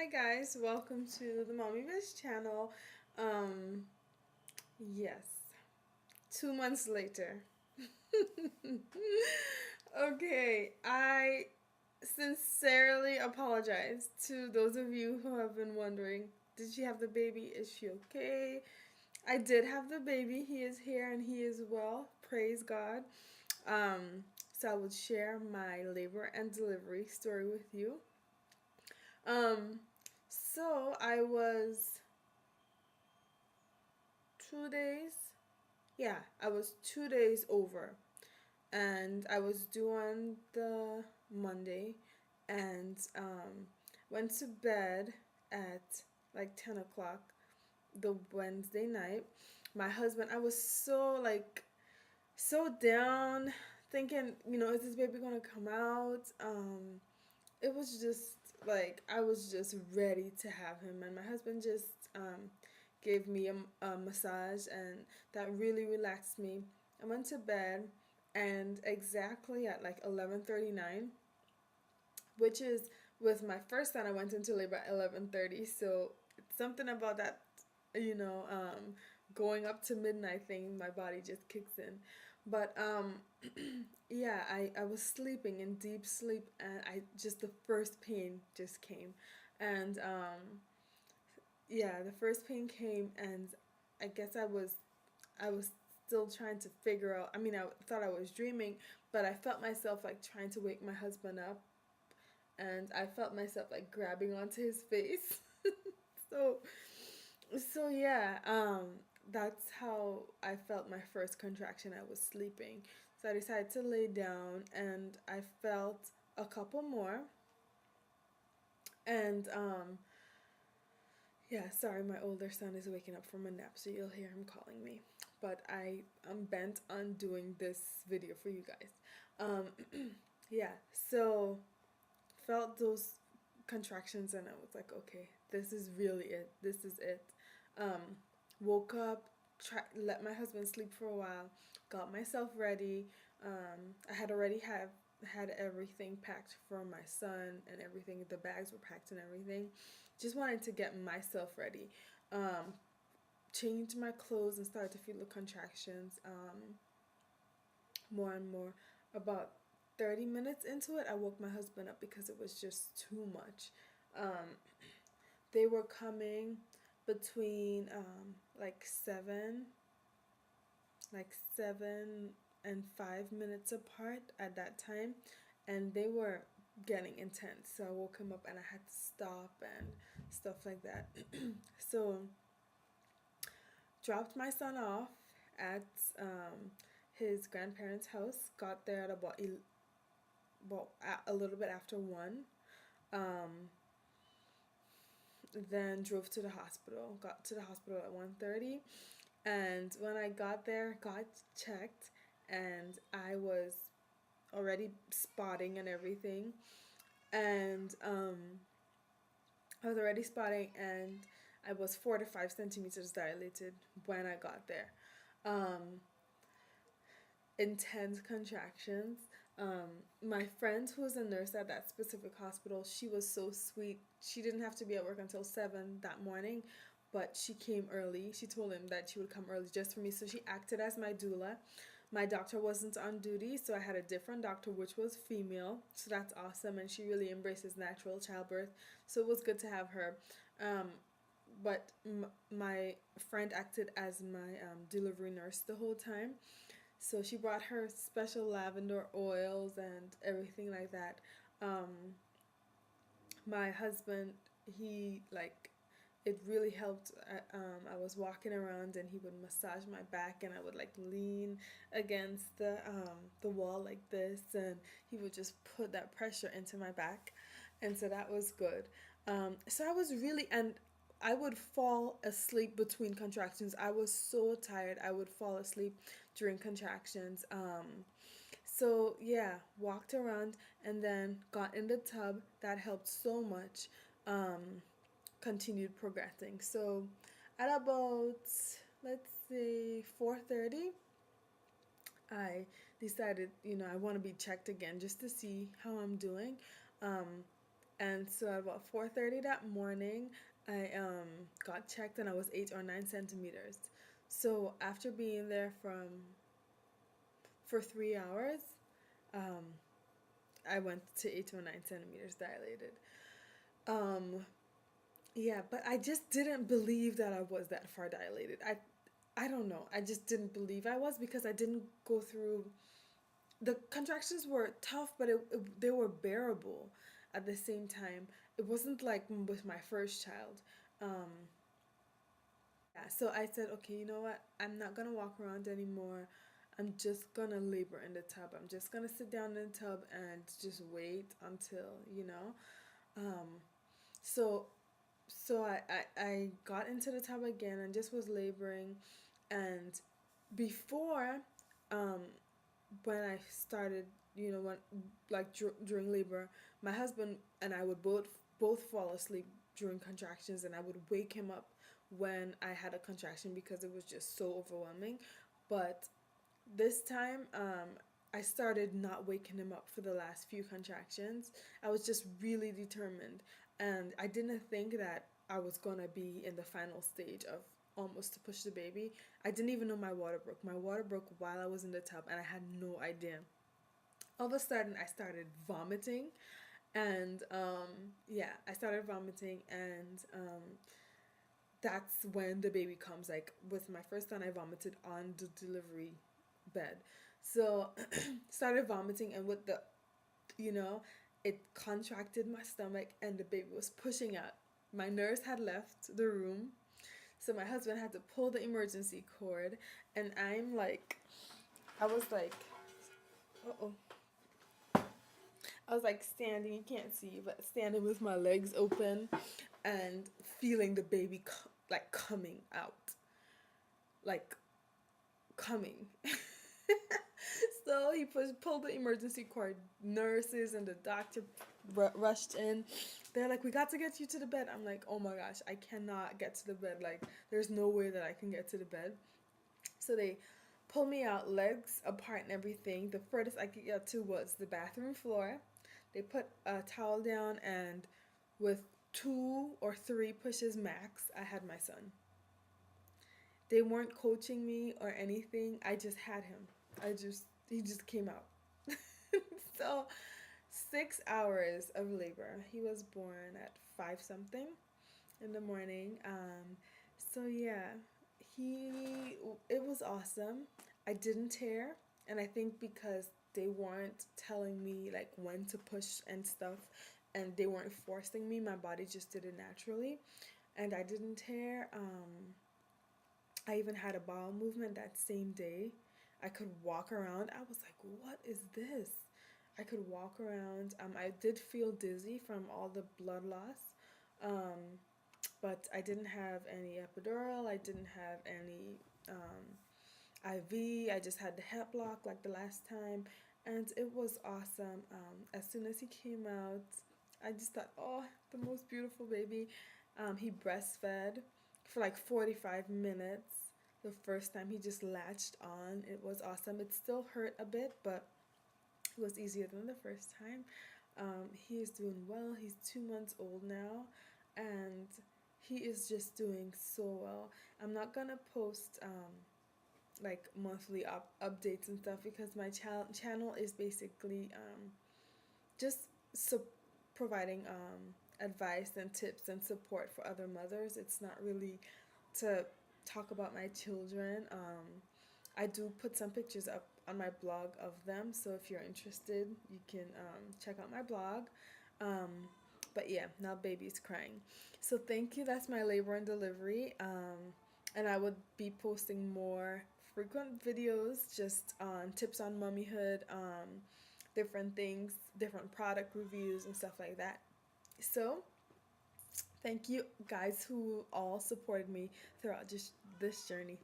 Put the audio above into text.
Hi guys, welcome to the Mommy Biz channel. Yes, 2 months later. Okay, I sincerely apologize to those of you who have been wondering, did she have the baby? Is she okay? I did have the baby. He is here and he is well. Praise God. So I would share my labor and delivery story with you. Um, so I was 2 days. Yeah, I was 2 days over, and I was due on the Monday, and went to bed at like 10 o'clock the Wednesday night. My husband, I was so down, thinking, is this baby gonna come out? It was just like I was just ready to have him, and my husband just gave me a massage, and that really relaxed me. I went to bed, and exactly at like 11:39, which is with my first son, I went into labor at 11:30. So it's something about that, you know, going up to midnight thing. My body just kicks in, but yeah, I was sleeping in deep sleep, and I just the first pain just came, and yeah, the first pain came, and I guess I was still trying to figure out. I mean, I thought I was dreaming, but I felt myself like trying to wake my husband up, and I felt myself like grabbing onto his face. so so yeah, that's how I felt my first contraction. I was sleeping. So I decided to lay down, and I felt a couple more, and yeah, sorry, my older son is waking up from a nap, so you'll hear him calling me. But I am bent on doing this video for you guys. Um, yeah, so felt those contractions, and I was like, okay, this is really it. This is it. Um, Woke up, let my husband sleep for a while, got myself ready. I had already had everything packed for my son and everything. The bags were packed and everything. Just wanted to get myself ready. Um, Changed my clothes and started to feel the contractions more and more. About 30 minutes into it, I woke my husband up because it was just too much. Um, they were coming between like 7 and 5 minutes apart at that time, and they were getting intense. So I woke him up and I had to stop and stuff like that. So dropped my son off at his grandparents' house. Got there at about a little bit after 1. Um, then drove to the hospital. Got to the hospital at 1:30, and when I got there, got checked, and I was already spotting and everything, and I was already spotting, and I was 4 to 5 centimeters dilated when I got there. Um, Intense contractions. My friend who was a nurse at that specific hospital, she was so sweet. She didn't have to be at work until 7 that morning, but she came early. She told him that she would come early just for me. So she acted as my doula. My doctor wasn't on duty, so I had a different doctor, which was female. So that's awesome. And she really embraces natural childbirth. So it was good to have her. Um, but my friend acted as my delivery nurse the whole time. So she brought her special lavender oils and everything like that. My husband, he like it really helped. I was walking around, and he would massage my back, and I would like lean against the wall like this, and he would just put that pressure into my back, and so that was good. So I was really, and I would fall asleep between contractions. I was so tired. I would fall asleep during contractions. So yeah, walked around and then got in the tub. That helped so much. Continued progressing. So at about, let's say, 4:30, I decided, I want to be checked again just to see how I'm doing. Um, And so at about 4:30 that morning, I got checked and I was 8 or 9 centimeters. So after being there for 3 hours, um, I went to 8 or 9 centimeters dilated. Um, yeah, but I just didn't believe that I was that far dilated. I don't know. I just didn't believe I was because I didn't go through. The contractions were tough, but they were bearable at the same time. It wasn't like with my first child. Um, yeah, so I said, okay, you know what? I'm not gonna walk around anymore. I'm just gonna labor in the tub. I'm just gonna sit down in the tub and just wait until, Um, so so I got into the tub again and just was laboring. And before, um, when I started, when like during labor, my husband and I would both fall asleep during contractions, and I would wake him up when I had a contraction because it was just so overwhelming. But this time, I started not waking him up for the last few contractions. I was just really determined, and I didn't think that I was gonna be in the final stage of almost to push the baby. I didn't even know my water broke. My water broke while I was in the tub, and I had no idea. All of a sudden, I started vomiting, and yeah, I started vomiting, and that's when the baby comes. Like with my first son, I vomited on the delivery bed. So started vomiting, and with the, you know, it contracted my stomach, and the baby was pushing out. My nurse had left the room, so my husband had to pull the emergency cord, and I was like, uh oh. I was like standing, you can't see, but standing with my legs open and feeling the baby like coming out. Like coming. So he pulled the emergency cord. Nurses and the doctor rushed in. They're like, "We got to get you to the bed." I'm like, "Oh my gosh, I cannot get to the bed. Like, there's no way that I can get to the bed." So they pulled me out, legs apart and everything. The furthest I could get to was the bathroom floor. They put a towel down, and with 2 or 3 pushes max, I had my son. They weren't coaching me or anything. I just had him. He just came out. So 6 hours of labor. He was born at 5 something in the morning. So yeah, he it was awesome. I didn't tear, and I think because they weren't telling me like when to push and stuff, and they weren't forcing me, my body just did it naturally, and I didn't tear. I even had a bowel movement that same day. I could walk around. I was like, what is this? I could walk around. I did feel dizzy from all the blood loss. Um, but I didn't have any epidural. I didn't have any IV. I just had the hep block like the last time. And it was awesome. As soon as he came out, I just thought, oh, the most beautiful baby. He breastfed for like 45 minutes. The first time he just latched on. It was awesome. It still hurt a bit, but it was easier than the first time. He is doing well. He's 2 months old now, and he is just doing so well. I'm not gonna post like monthly updates and stuff because my channel is basically just providing advice and tips and support for other mothers. It's not really to talk about my children. I do put some pictures up on my blog of them, so if you're interested, you can check out my blog. But yeah, now baby's crying. So thank you. That's my labor and delivery. And I would be posting more frequent videos just on tips on mommyhood, different things, different product reviews, and stuff like that. So thank you guys who all supported me throughout just this journey.